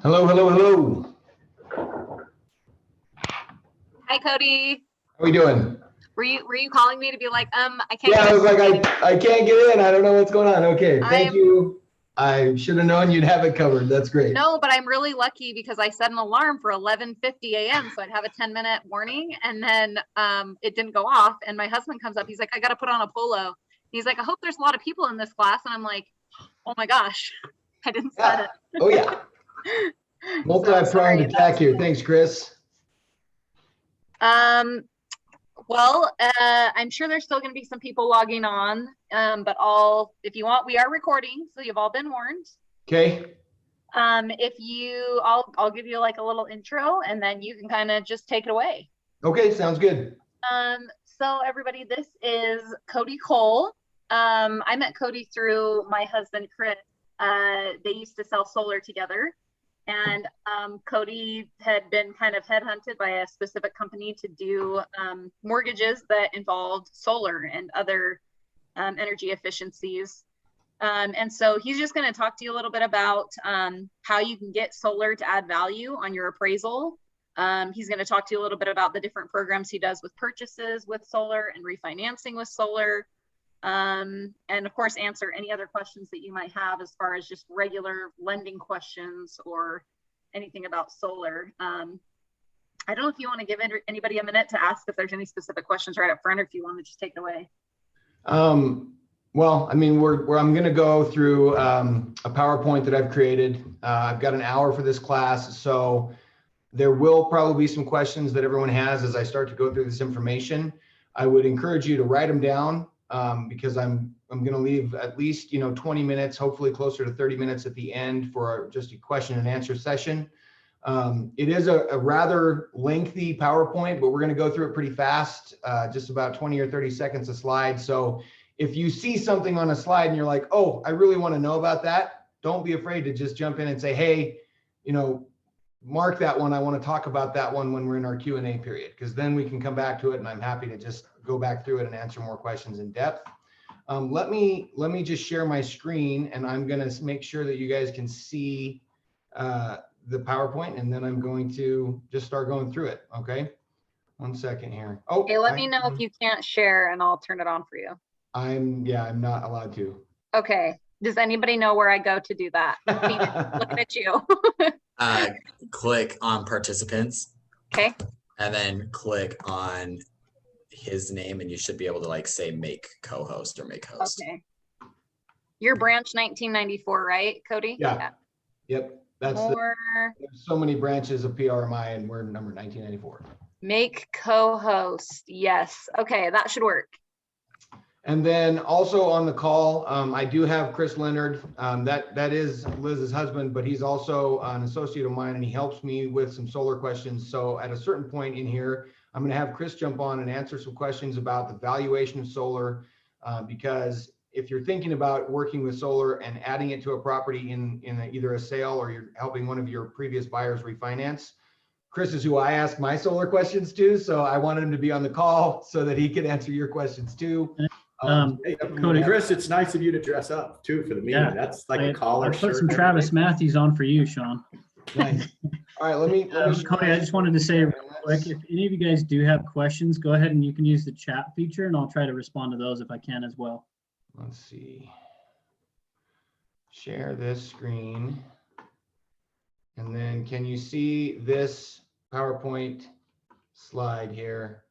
Hello, hello, hello. Hi, Cody. How are we doing? Were you calling me to be like, I can't Yeah, get I was like, in? I can't get in. I don't know what's going on. Okay, thank you. I should have known you'd have it covered. That's great. No, but I'm really lucky because I set an alarm for 11:50 a.m. so I'd have a 10-minute warning, and then it didn't go off. And my husband comes up, he's like, I got to put on a polo. He's like, I hope there's a lot of people in this class, and I'm like, oh my gosh, I didn't set it. Oh yeah. Multi-pronged attack here. Thanks, Chris. Well, I'm sure there's still going to be some people logging on, but if you want, we are recording, so you've all been warned. Okay. I'll give you like a little intro, and then you can kind of just take it away. Okay, sounds good. So everybody, this is Cody Cole. I met Cody through my husband, Chris. They used to sell solar together. And Cody had been kind of headhunted by a specific company to do mortgages that involved solar and other energy efficiencies. And so he's just going to talk to you a little bit about how you can get solar to add value on your appraisal. He's going to talk to you a little bit about the different programs he does with purchases with solar and refinancing with solar. And of course, answer any other questions that you might have as far as just regular lending questions or anything about solar. I don't know if you want to give anybody a minute to ask if there's any specific questions right up front, or if you want to just take it away. Well, I mean, I'm going to go through a PowerPoint that I've created. I've got an hour for this class, so there will probably be some questions that everyone has as I start to go through this information. I would encourage you to write them down. Because I'm going to leave at least 20 minutes, hopefully closer to 30 minutes at the end for just a question and answer session. It is a rather lengthy PowerPoint, but we're going to go through it pretty fast, just about 20 or 30 seconds a slide. So if you see something on a slide and you're like, oh, I really want to know about that, don't be afraid to just jump in and say, hey, mark that one. I want to talk about that one when we're in our Q&A period, because then we can come back to it, and I'm happy to just go back through it and answer more questions in depth. Let me just share my screen, and I'm going to make sure that you guys can see the PowerPoint, and then I'm going to just start going through it. Okay, 1 second here. Oh, okay, let me know if you can't share, and I'll turn it on for you. I'm not allowed to. Okay. Does anybody know where I go to do that? Looking at you. Click on participants. Okay. And then click on his name, and you should be able to say make co-host or make host. Okay. You're branch 1994, right, Cody? Yeah. Yep. There's so many branches of PRMI, and we're number 1994. Make co-host. Yes. Okay, that should work. And then also on the call, I do have Chris Leonard. That is Liz's husband, but he's also an associate of mine, and he helps me with some solar questions. So at a certain point in here, I'm going to have Chris jump on and answer some questions about the valuation of solar, because if you're thinking about working with solar and adding it to a property in either a sale, or you're helping one of your previous buyers refinance, Chris is who I ask my solar questions to. So I wanted him to be on the call so that he could answer your questions too. Hey, Cody, Chris, it's nice of you to dress up too for the meeting. Yeah, that's like a collar shirt. I put some Travis Matthews on for you, Sean. Nice. All right, let me Cody, I just wanted to say real quick, if any of you guys do have questions, go ahead and you can use the chat feature, and I'll try to respond to those if I can as well. Let's see. Share this screen. And then can you see this PowerPoint slide here?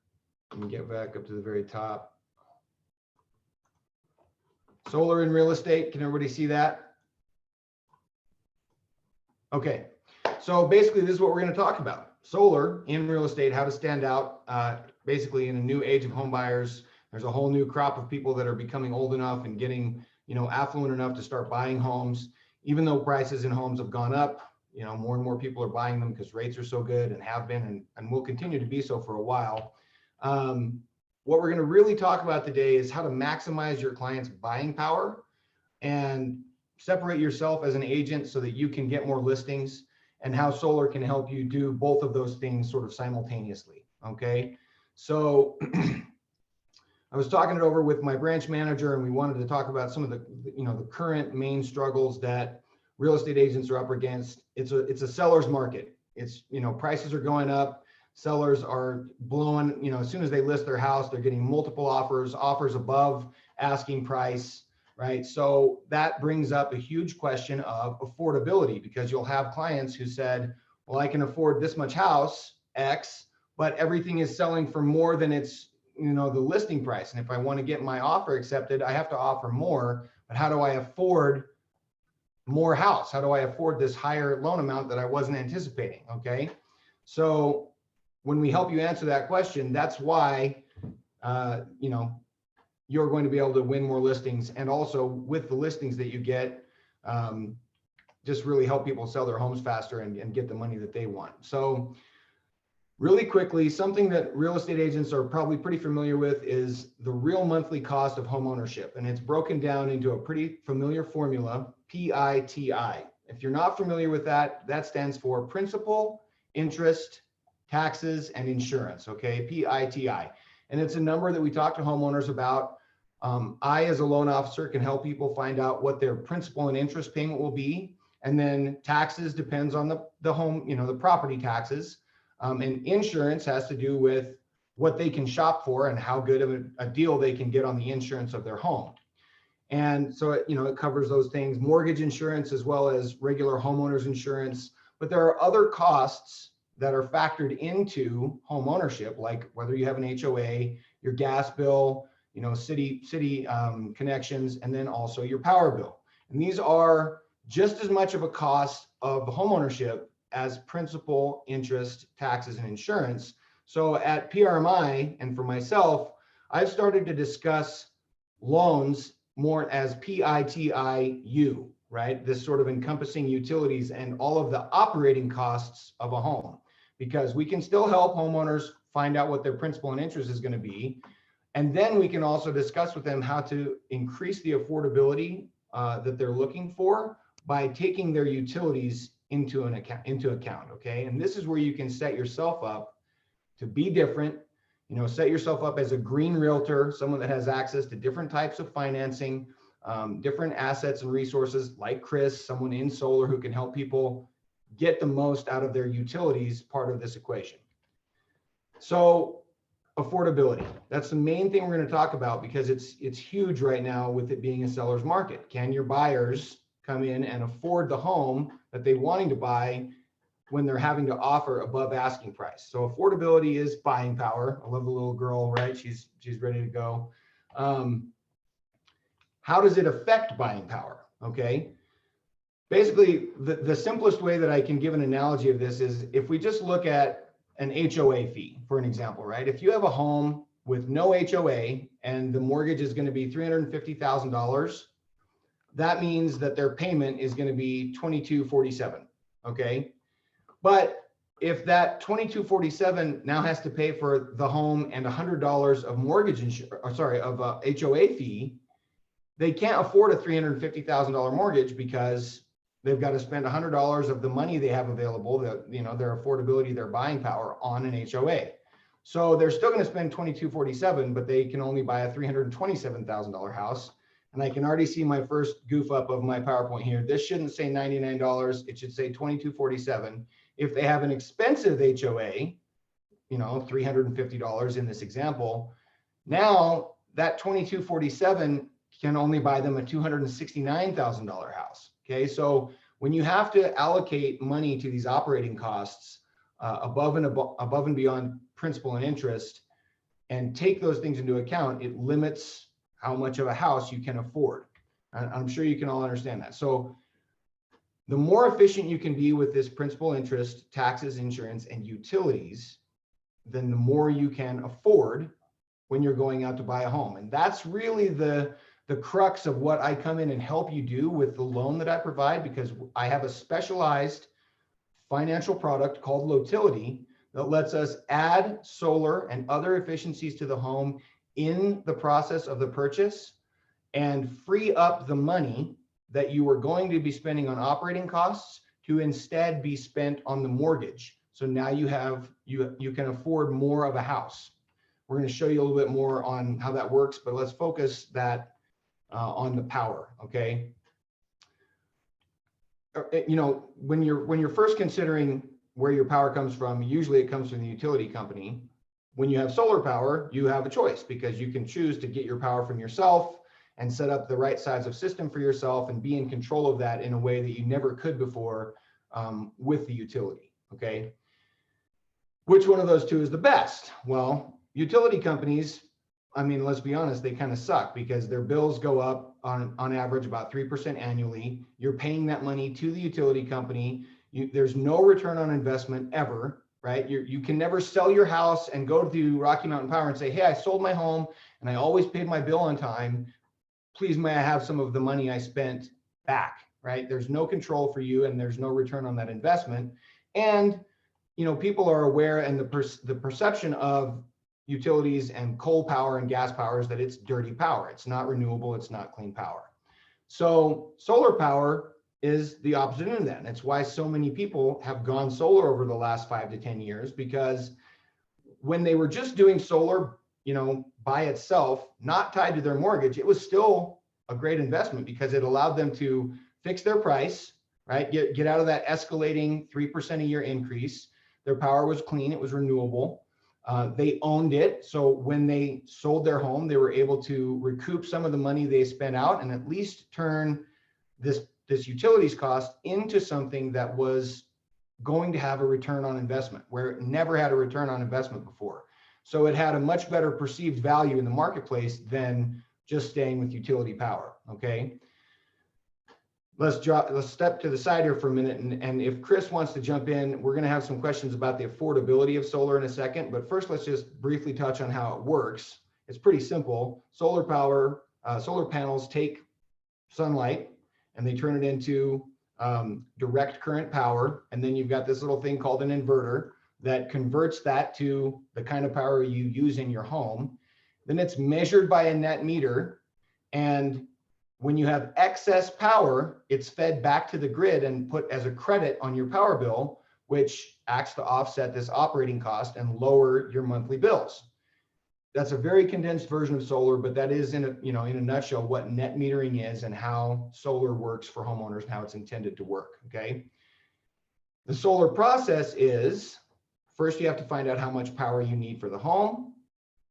Let me get back up to the very top. Solar in real estate, can everybody see that? Okay, so basically this is what we're going to talk about. Solar in real estate, how to stand out, basically in a new age of home buyers. There's a whole new crop of people that are becoming old enough and getting, affluent enough to start buying homes. Even though prices in homes have gone up, more and more people are buying them because rates are so good, and have been and will continue to be so for a while. What we're going to really talk about today is how to maximize your client's buying power and separate yourself as an agent so that you can get more listings, and how solar can help you do both of those things sort of simultaneously. Okay. So I was talking it over with my branch manager, and we wanted to talk about some of the, the current main struggles that real estate agents are up against. It's a seller's market. It's, prices are going up. Sellers are blowing, as soon as they list their house, they're getting multiple offers above asking price, right? So that brings up a huge question of affordability, because you'll have clients who said, well, I can afford this much house, X, but everything is selling for more than its, the listing price. And if I want to get my offer accepted, I have to offer more. But how do I afford more house? How do I afford this higher loan amount that I wasn't anticipating? Okay. So when we help you answer that question, that's why, you're going to be able to win more listings. And also with the listings that you get, just really help people sell their homes faster and get the money that they want. So really quickly, something that real estate agents are probably pretty familiar with is the real monthly cost of home ownership. And it's broken down into a pretty familiar formula, PITI. If you're not familiar with that, that stands for principal, interest, taxes, and insurance, okay, PITI. And it's a number that we talk to homeowners about. I, as a loan officer, can help people find out what their principal and interest payment will be. And then taxes depends on the home, the property taxes. And insurance has to do with what they can shop for and how good of a deal they can get on the insurance of their home. And so, it covers those things, mortgage insurance as well as regular homeowners insurance. But there are other costs that are factored into home ownership, like whether you have an HOA, your gas bill, city connections, and then also your power bill. And these are just as much of a cost of home ownership as principal, interest, taxes, and insurance. So at PRMI, and for myself, I've started to discuss loans more as PITIU, right? This sort of encompassing utilities and all of the operating costs of a home, because we can still help homeowners find out what their principal and interest is going to be. And then we can also discuss with them how to increase the affordability that they're looking for by taking their utilities into account, okay? And this is where you can set yourself up to be different, set yourself up as a green realtor, someone that has access to different types of financing, different assets and resources like Chris, someone in solar who can help people get the most out of their utilities, part of this equation. So affordability, that's the main thing we're going to talk about, because it's huge right now with it being a seller's market. Can your buyers come in and afford the home that they're wanting to buy when they're having to offer above asking price? So affordability is buying power. I love the little girl, right? She's ready to go. How does it affect buying power? Okay. Basically, the simplest way that I can give an analogy of this is if we just look at an HOA fee, for an example, right? If you have a home with no HOA and the mortgage is going to be $350,000, that means that their payment is going to be $2,247, okay? But if that $2,247 now has to pay for the home and $100 of mortgage insurance, of a HOA fee, they can't afford a $350,000 mortgage because they've got to spend $100 of the money they have available, their affordability, their buying power on an HOA. So they're still going to spend $2,247, but they can only buy a $327,000 house. And I can already see my first goof up of my PowerPoint here. This shouldn't say $99. It should say $2,247. If they have an expensive HOA, $350 in this example, now that $2,247 can only buy them a $269,000 house. Okay, so when you have to allocate money to these operating costs above and beyond principal and interest, and take those things into account, it limits how much of a house you can afford. I'm sure you can all understand that. So the more efficient you can be with this principal, interest, taxes, insurance, and utilities, then the more you can afford when you're going out to buy a home. And that's really the crux of what I come in and help you do with the loan that I provide, because I have a specialized financial product called Lotility that lets us add solar and other efficiencies to the home in the process of the purchase and free up the money that you were going to be spending on operating costs to instead be spent on the mortgage. So now you can afford more of a house. We're going to show you a little bit more on how that works, but let's focus that on the power, okay? you know, when you're first considering where your power comes from, usually it comes from the utility company. When you have solar power, you have a choice because you can choose to get your power from yourself and set up the right size of system for yourself and be in control of that in a way that you never could before with the utility, okay? Which one of those two is the best? Well, utility companies, I mean, let's be honest, they kind of suck because their bills go up on average about 3% annually. You're paying that money to the utility company. There's no return on investment ever, right? You can never sell your house and go to Rocky Mountain Power and say, hey, I sold my home and I always paid my bill on time. Please, may I have some of the money I spent back, right? There's no control for you and there's no return on that investment. And, you know, people are aware, and the perception of utilities and coal power and gas power is that it's dirty power. It's not renewable. It's not clean power. So solar power is the opposite end of that. And it's why so many people have gone solar over the last 5 to 10 years, because when they were just doing solar, you know, by itself, not tied to their mortgage, it was still a great investment because it allowed them to fix their price, right? Get out of that escalating 3% a year increase. Their power was clean. It was renewable. They owned it. So when they sold their home, they were able to recoup some of the money they spent out and at least turn this utilities cost into something that was going to have a return on investment, where it never had a return on investment before. So it had a much better perceived value in the marketplace than just staying with utility power, okay? Let's step to the side here for a minute. And if Chris wants to jump in, we're gonna have some questions about the affordability of solar in a second, but first let's just briefly touch on how it works. It's pretty simple. Solar power, solar panels take sunlight and they turn it into direct current power. And then you've got this little thing called an inverter that converts that to the kind of power you use in your home. Then it's measured by a net meter. And when you have excess power, it's fed back to the grid and put as a credit on your power bill, which acts to offset this operating cost and lower your monthly bills. That's a very condensed version of solar, but that is in a nutshell what net metering is and how solar works for homeowners and how it's intended to work, okay? The solar process is, first you have to find out how much power you need for the home.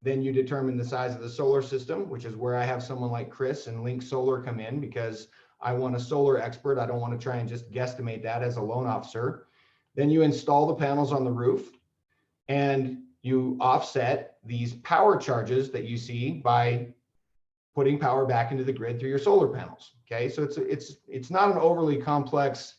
Then you determine the size of the solar system, which is where I have someone like Chris and Link Solar come in, because I want a solar expert. I don't want to try and just guesstimate that as a loan officer. Then you install the panels on the roof and you offset these power charges that you see by putting power back into the grid through your solar panels. Okay, so it's not an overly complex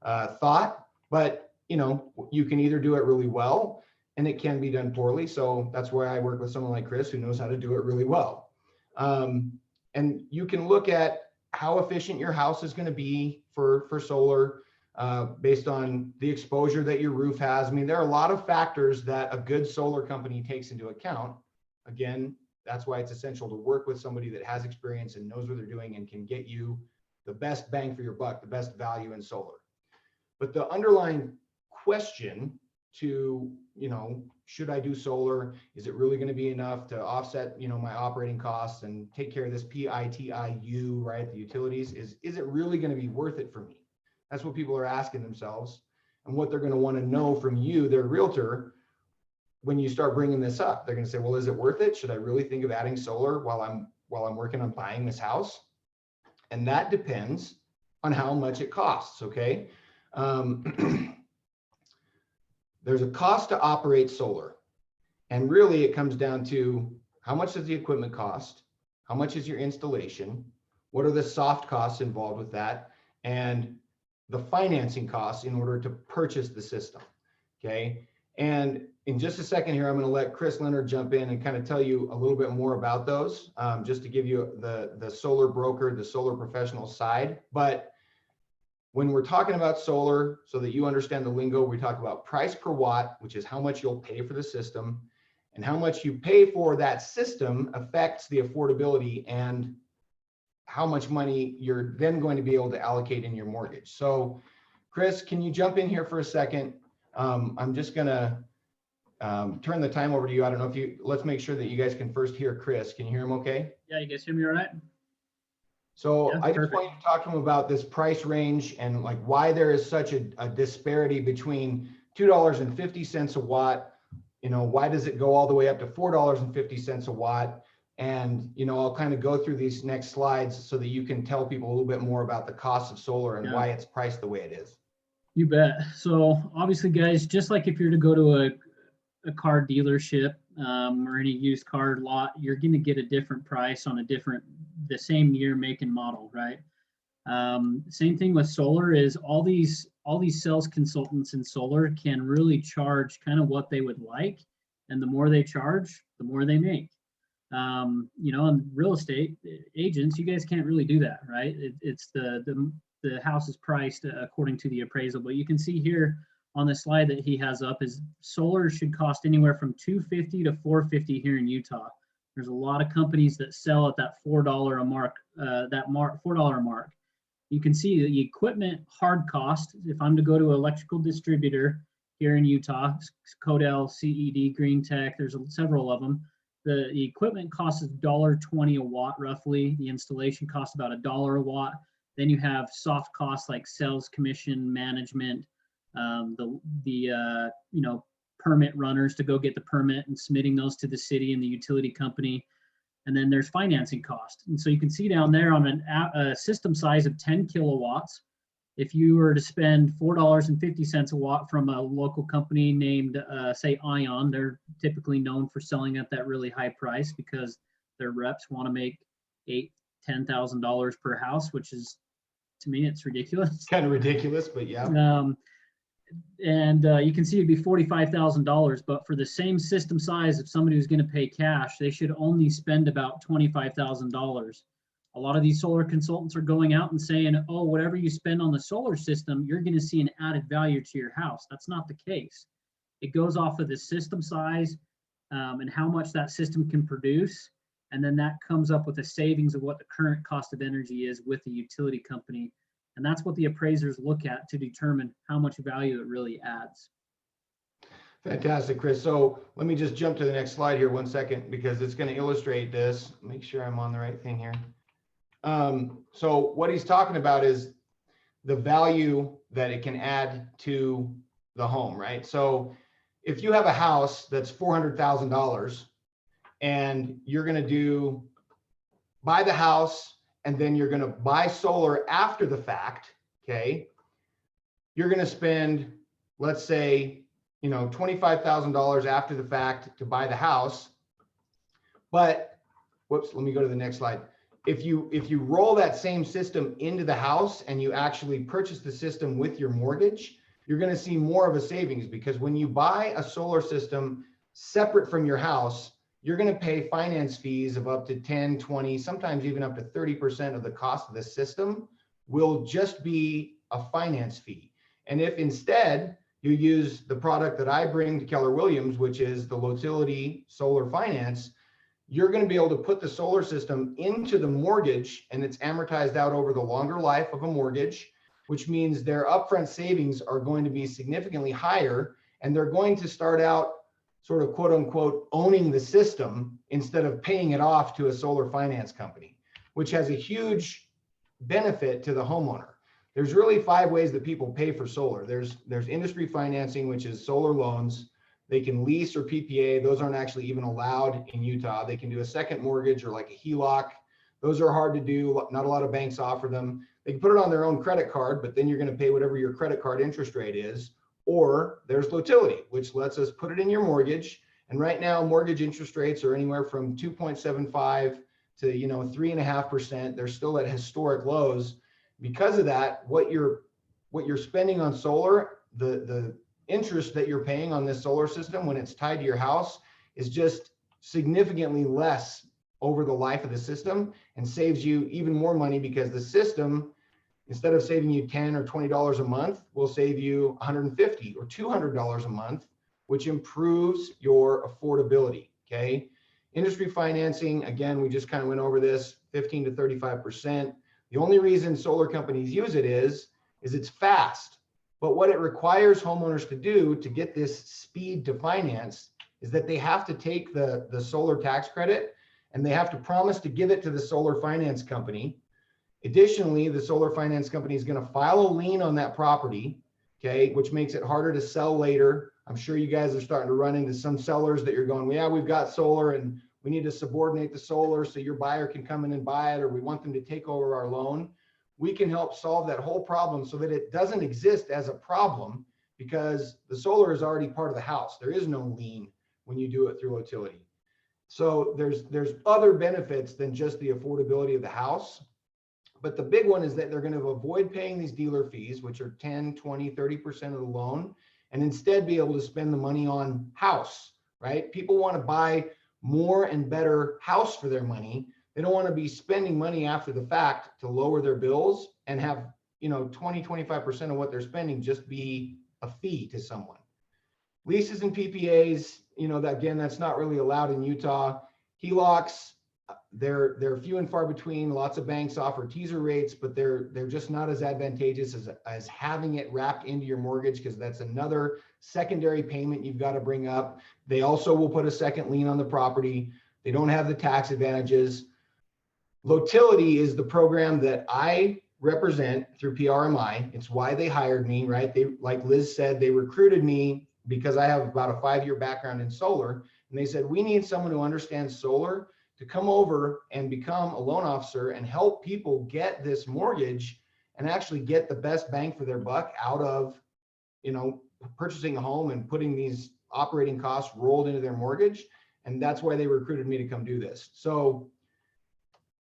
thought, but you can either do it really well and it can be done poorly. So that's why I work with someone like Chris who knows how to do it really well. And you can look at how efficient your house is going to be for solar based on the exposure that your roof has. I mean, there are a lot of factors that a good solar company takes into account. Again, that's why it's essential to work with somebody that has experience and knows what they're doing and can get you the best bang for your buck, the best value in solar. But the underlying question to, should I do solar? Is it really going to be enough to offset, my operating costs and take care of this PITIU, right? The utilities, is it really going to be worth it for me? That's what people are asking themselves, and what they're going to want to know from you, their realtor, when you start bringing this up. They're going to say, well, is it worth it? Should I really think of adding solar while I'm working on buying this house? And that depends on how much it costs, okay? There's a cost to operate solar. And really it comes down to how much does the equipment cost? How much is your installation? What are the soft costs involved with that? And the financing costs in order to purchase the system, okay? And in just a second here, I'm going to let Chris Leonard jump in and kind of tell you a little bit more about those, just to give you the solar broker, the solar professional side. But when we're talking about solar, so that you understand the lingo, we talk about price per watt, which is how much you'll pay for the system, and how much you pay for that system affects the affordability and how much money you're then going to be able to allocate in your mortgage. So Chris, can you jump in here for a second? I'm just gonna turn the time over to you. I don't know if let's make sure that you guys can first hear Chris. Can you hear him okay? Yeah, you guys hear me all right? So Yeah, I just perfect. want you to talk to him about this price range and like why there is such a disparity between $2.50 a watt. You know, why does it go all the way up to $4.50 a watt? And, you know, I'll kind of go through these next slides so that you can tell people a little bit more about the cost of solar and Yeah. why it's priced the way it is. You bet. So obviously, guys, just like if you're to go to a car dealership or any used car lot, you're going to get a different price on the same year, make, and model, right? Same thing with solar is all these sales consultants in solar can really charge kind of what they would like, and the more they charge, the more they make. You know, in real estate agents, you guys can't really do that, right? It's the house is priced according to the appraisal, but you can see here on the slide that he has up is solar should cost anywhere from $250 to $450 here in Utah. There's a lot of companies that sell at that $4 a mark, $4 mark. You can see the equipment hard cost. If I'm to go to an electrical distributor here in Utah, Codell, CED, Green Tech, there's several of them. The equipment costs $1.20 a watt roughly. The installation costs about $1 a watt. Then you have soft costs like sales commission, management, you know, permit runners to go get the permit and submitting those to the city and the utility company. And then there's financing cost. And so you can see down there on a system size of 10 kilowatts, if you were to spend $4.50 a watt from a local company named, say, Ion, they're typically known for selling at that really high price because their reps want to make $8,000-$10,000 per house, which is, to me, it's ridiculous. It's kind of ridiculous, but yeah. You can see it'd be $45,000, but for the same system size, if somebody was going to pay cash, they should only spend about $25,000. A lot of these solar consultants are going out and saying, oh, whatever you spend on the solar system, you're going to see an added value to your house. That's not the case. It goes off of the system size and how much that system can produce. And then that comes up with a savings of what the current cost of energy is with the utility company. And that's what the appraisers look at to determine how much value it really adds. Fantastic, Chris. So let me just jump to the next slide here 1 second, because it's going to illustrate this. Make sure I'm on the right thing here. So what he's talking about is the value that it can add to the home, right? So if you have a house that's $400,000 and you're going to buy the house and then you're going to buy solar after the fact, okay, you're going to spend, let's say, you know, $25,000 after the fact to buy the house. But whoops, let me go to the next slide. If you roll that same system into the house and you actually purchase the system with your mortgage, you're going to see more of a savings, because when you buy a solar system separate from your house, you're going to pay finance fees of up to 10, 20, sometimes even up to 30% of the cost of the system will just be a finance fee. And if instead you use the product that I bring to Keller Williams, which is the Lotility Solar Finance, you're going to be able to put the solar system into the mortgage, and it's amortized out over the longer life of a mortgage, which means their upfront savings are going to be significantly higher, and they're going to start out sort of quote unquote owning the system instead of paying it off to a solar finance company, which has a huge benefit to the homeowner. There's really 5 ways that people pay for solar. There's industry financing, which is solar loans. They can lease or PPA. Those aren't actually even allowed in Utah. They can do a second mortgage or like a HELOC. Those are hard to do. Not a lot of banks offer them. They can put it on their own credit card, but then you're going to pay whatever your credit card interest rate is. Or there's Lotility, which lets us put it in your mortgage. And right now, mortgage interest rates are anywhere from 2.75 to 3.5%. They're still at historic lows. Because of that, what you're spending on solar, the interest that you're paying on this solar system when it's tied to your house is just significantly less over the life of the system, and saves you even more money, because the system, instead of saving you $10 or $20 a month, will save you $150 or $200 a month, which improves your affordability. Okay. Industry financing, again, we just kind of went over this, 15 to 35%. The only reason solar companies use it is it's fast. But what it requires homeowners to do to get this speed to finance is that they have to take the solar tax credit and they have to promise to give it to the solar finance company. Additionally, the solar finance company is going to file a lien on that property, okay, which makes it harder to sell later. I'm sure you guys are starting to run into some sellers that you're going, well, yeah, we've got solar and we need to subordinate the solar so your buyer can come in and buy it, or we want them to take over our loan. We can help solve that whole problem so that it doesn't exist as a problem, because the solar is already part of the house. There is no lien when you do it through utility. So there's other benefits than just the affordability of the house. But the big one is that they're going to avoid paying these dealer fees, which are 10, 20, 30% of the loan, and instead be able to spend the money on house, right? People want to buy more and better house for their money. They don't want to be spending money after the fact to lower their bills and have, 20, 25% of what they're spending just be a fee to someone. Leases and PPAs, that's not really allowed in Utah. HELOCs, they're few and far between. Lots of banks offer teaser rates, but they're just not as advantageous as having it wrapped into your mortgage, because that's another secondary payment you've got to bring up. They also will put a second lien on the property. They don't have the tax advantages. Lotility is the program that I represent through PRMI. It's why they hired me, right? They, like Liz said, they recruited me because I have about a 5-year background in solar. And they said, we need someone who understands solar to come over and become a loan officer and help people get this mortgage and actually get the best bang for their buck out of, purchasing a home and putting these operating costs rolled into their mortgage. And that's why they recruited me to come do this. So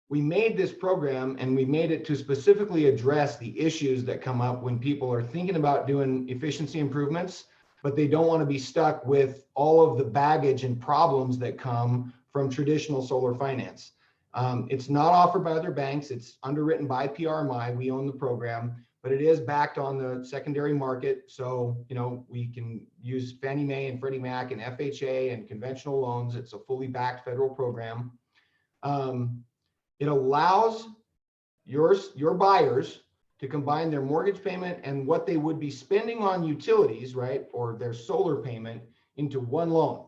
we made this program, and we made it to specifically address the issues that come up when people are thinking about doing efficiency improvements, but they don't want to be stuck with all of the baggage and problems that come from traditional solar finance. It's not offered by other banks. It's underwritten by PRMI. We own the program, but it is backed on the secondary market. So, we can use Fannie Mae and Freddie Mac and FHA and conventional loans. It's a fully backed federal program. It allows your buyers to combine their mortgage payment and what they would be spending on utilities, right, or their solar payment into one loan.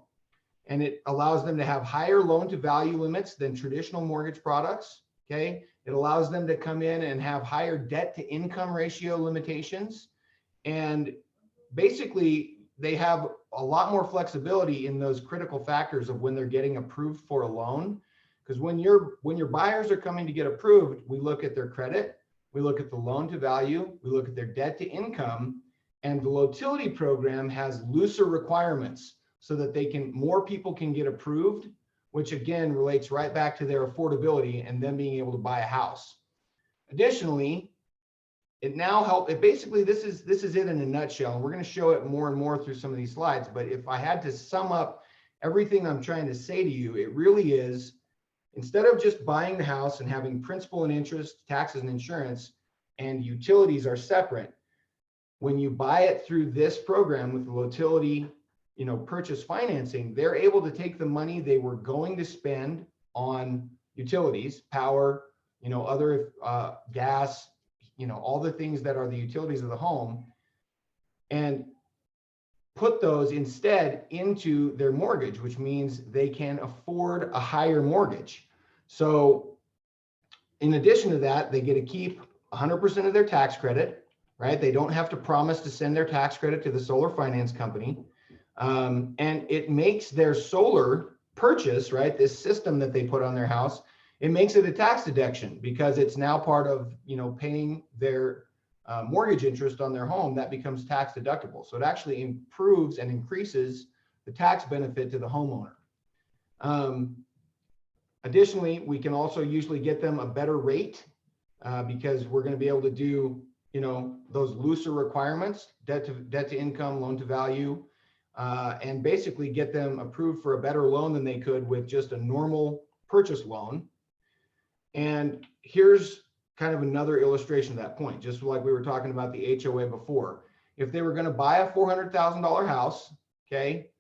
And it allows them to have higher loan to value limits than traditional mortgage products, okay? It allows them to come in and have higher debt to income ratio limitations. And basically, they have a lot more flexibility in those critical factors of when they're getting approved for a loan. Because when your buyers are coming to get approved, we look at their credit, we look at the loan to value, we look at their debt to income, and the Lotility program has looser requirements so that more people can get approved, which again relates right back to their affordability and them being able to buy a house. Additionally, it now helps. Basically, this is it in a nutshell, and we're going to show it more and more through some of these slides. But if I had to sum up everything I'm trying to say to you, it really is, instead of just buying the house and having principal and interest, taxes and insurance, and utilities are separate, when you buy it through this program with the Lotility, purchase financing, they're able to take the money they were going to spend on utilities, power, other gas, all the things that are the utilities of the home, and put those instead into their mortgage, which means they can afford a higher mortgage. So in addition to that, they get to keep 100% of their tax credit, right? They don't have to promise to send their tax credit to the solar finance company. And it makes their solar purchase, right, this system that they put on their house, it makes it a tax deduction because it's now part of, paying their mortgage interest on their home. That becomes tax deductible. So it actually improves and increases the tax benefit to the homeowner. Additionally, we can also usually get them a better rate because we're going to be able to do, those looser requirements, debt to income, loan to value, and basically get them approved for a better loan than they could with just a normal purchase loan. And here's kind of another illustration of that point, just like we were talking about the HOA before. If they were going to buy a $400,000 house, okay,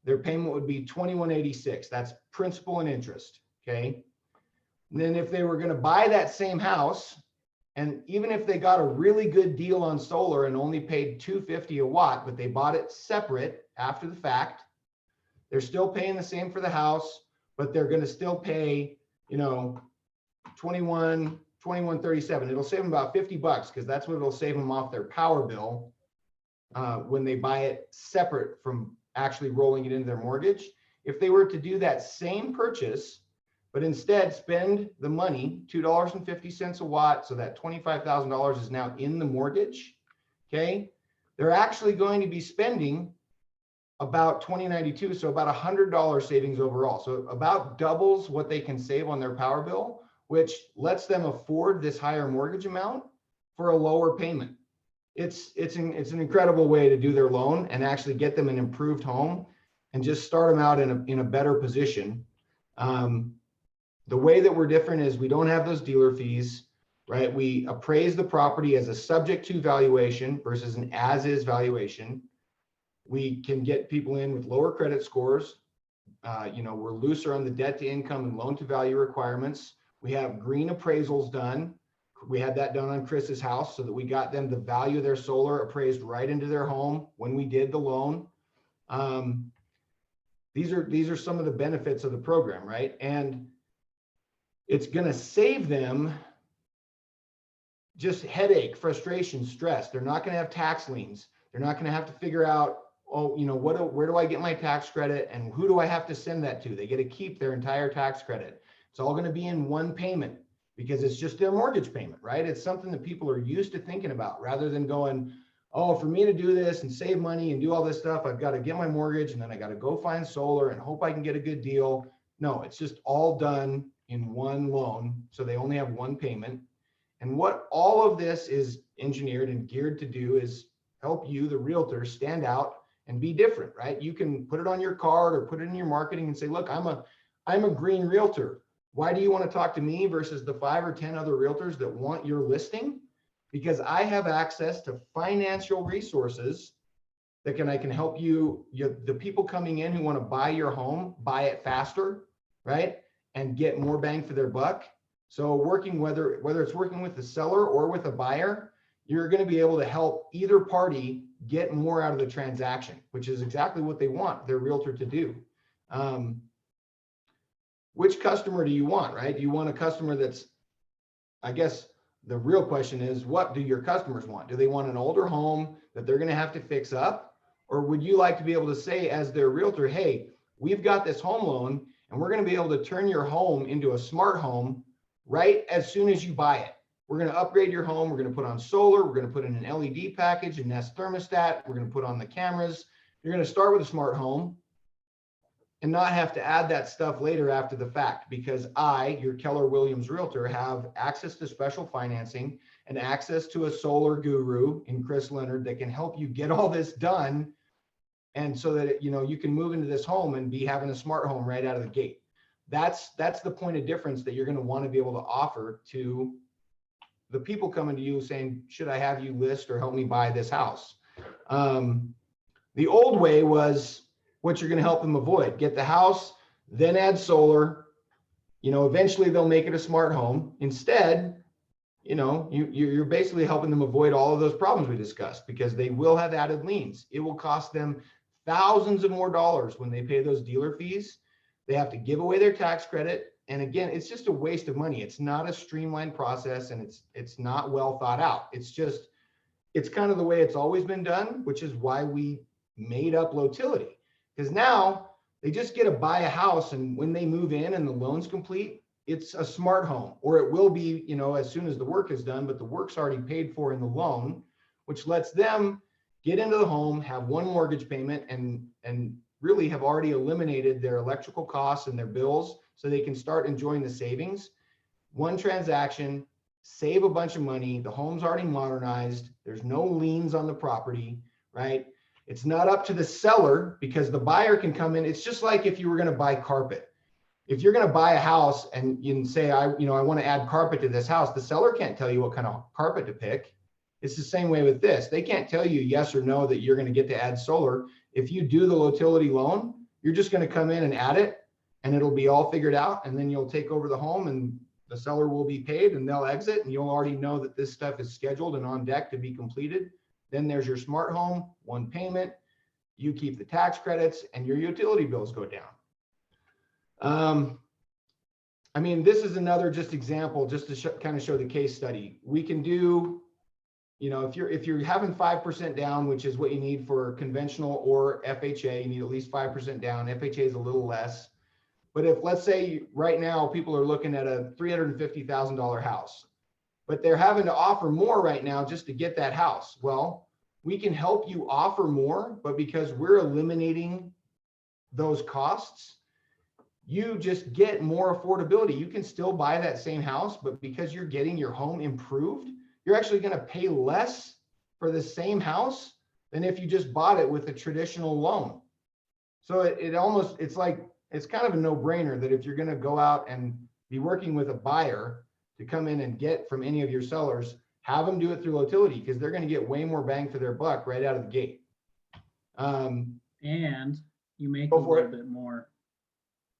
their payment would be $2,186. That's principal and interest, okay? And then if they were going to buy that same house, and even if they got a really good deal on solar and only paid $250 a watt, but they bought it separate after the fact, they're still paying the same for the house, but they're going to still pay, $2,100, $21.37. It'll save them about $50 because that's what it'll save them off their power bill when they buy it separate from actually rolling it into their mortgage. If they were to do that same purchase, but instead spend the money, $2.50 a watt, so that $25,000 is now in the mortgage, okay? They're actually going to be spending about $20.92, so about $100 savings overall. So about doubles what they can save on their power bill, which lets them afford this higher mortgage amount for a lower payment. It's an incredible way to do their loan and actually get them an improved home and just start them out in a better position. The way that we're different is we don't have those dealer fees, right? We appraise the property as a subject to valuation versus an as-is valuation. We can get people in with lower credit scores. We're looser on the debt to income and loan to value requirements. We have green appraisals done. We had that done on Chris's house so that we got them the value of their solar appraised right into their home when we did the loan. These are some of the benefits of the program, right? And it's going to save them just headache, frustration, stress. They're not going to have tax liens. They're not going to have to figure out, where do I get my tax credit and who do I have to send that to? They get to keep their entire tax credit. It's all going to be in one payment because it's just their mortgage payment, right? It's something that people are used to thinking about rather than going, oh, for me to do this and save money and do all this stuff, I've got to get my mortgage and then I got to go find solar and hope I can get a good deal. No, it's just all done in one loan. So they only have one payment. And what all of this is engineered and geared to do is help you, the realtor, stand out and be different, right? You can put it on your card or put it in your marketing and say, look, I'm a green realtor. Why do you want to talk to me versus the 5 or 10 other realtors that want your listing? Because I have access to financial resources that I can help you, the people coming in who want to buy your home, buy it faster, right? And get more bang for their buck. So working, whether it's working with the seller or with a buyer, you're going to be able to help either party get more out of the transaction, which is exactly what they want their realtor to do. Which customer do you want, right? Do you want a customer that's, I guess the real question is, what do your customers want? Do they want an older home that they're going to have to fix up? Or would you like to be able to say as their realtor, hey, we've got this home loan and we're going to be able to turn your home into a smart home right as soon as you buy it. We're going to upgrade your home. We're going to put on solar. We're going to put in an LED package, a Nest thermostat. We're going to put on the cameras. You're going to start with a smart home and not have to add that stuff later after the fact, because I, your Keller Williams realtor, have access to special financing and access to a solar guru in Chris Leonard that can help you get all this done. And so that, you can move into this home and be having a smart home right out of the gate. That's the point of difference that you're going to want to be able to offer to the people coming to you saying, should I have you list or help me buy this house? The old way was what you're going to help them avoid. Get the house, then add solar. Eventually they'll make it a smart home. Instead, you're basically helping them avoid all of those problems we discussed because they will have added liens. It will cost them thousands of more dollars when they pay those dealer fees. They have to give away their tax credit. And again, it's just a waste of money. It's not a streamlined process and it's not well thought out. It's kind of the way it's always been done, which is why we made up Lotility. Because now they just get to buy a house and when they move in and the loan's complete, it's a smart home, or it will be, as soon as the work is done, but the work's already paid for in the loan, which lets them get into the home, have one mortgage payment and really have already eliminated their electrical costs and their bills so they can start enjoying the savings. One transaction, save a bunch of money. The home's already modernized. There's no liens on the property, right? It's not up to the seller because the buyer can come in. It's just like if you were going to buy carpet. If you're going to buy a house and you can say, I want to add carpet to this house, the seller can't tell you what kind of carpet to pick. It's the same way with this. They can't tell you yes or no that you're going to get to add solar. If you do the Lotility loan, you're just going to come in and add it and it'll be all figured out. And then you'll take over the home and the seller will be paid and they'll exit and you'll already know that this stuff is scheduled and on deck to be completed. Then there's your smart home, one payment, you keep the tax credits and your utility bills go down. I mean, this is another just example, just to kind of show the case study. We can do, you know, if you're having 5% down, which is what you need for conventional or FHA, you need at least 5% down. FHA is a little less. But if, let's say right now people are looking at a $350,000 house, but they're having to offer more right now just to get that house. Well, we can help you offer more, but because we're eliminating those costs, you just get more affordability. You can still buy that same house, but because you're getting your home improved, you're actually going to pay less for the same house than if you just bought it with a traditional loan. So it's like, it's kind of a no-brainer that if you're going to go out and be working with a buyer to come in and get from any of your sellers, have them do it through Lotility, because they're going to get way more bang for their buck right out of the gate. And you make a Go for little it. bit more.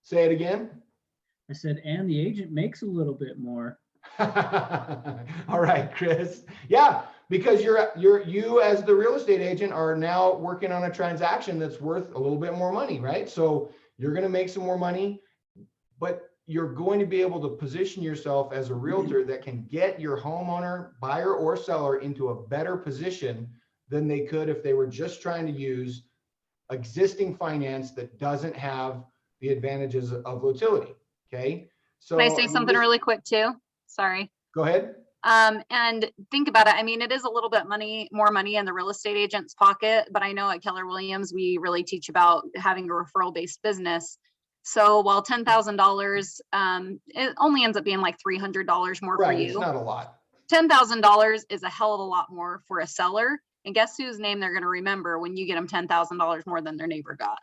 Say it again. I said, and the agent makes a little bit more. All right, Chris. Yeah, because you as the real estate agent are now working on a transaction that's worth a little bit more money, right? So you're going to make some more money, but you're going to be able to position yourself as a realtor that can get your homeowner, buyer or seller, into a better position than they could if they were just trying to use existing finance that doesn't have the advantages of Lotility. Okay. So Can I say something really quick too? Sorry. Go ahead. And think about it. I mean, it is a little bit more money in the real estate agent's pocket, but I know at Keller Williams, we really teach about having a referral based business. So while $10,000, it only ends up being like $300 more for you. It's not a lot. $10,000 is a hell of a lot more for a seller. And guess whose name they're going to remember when you get them $10,000 more than their neighbor got?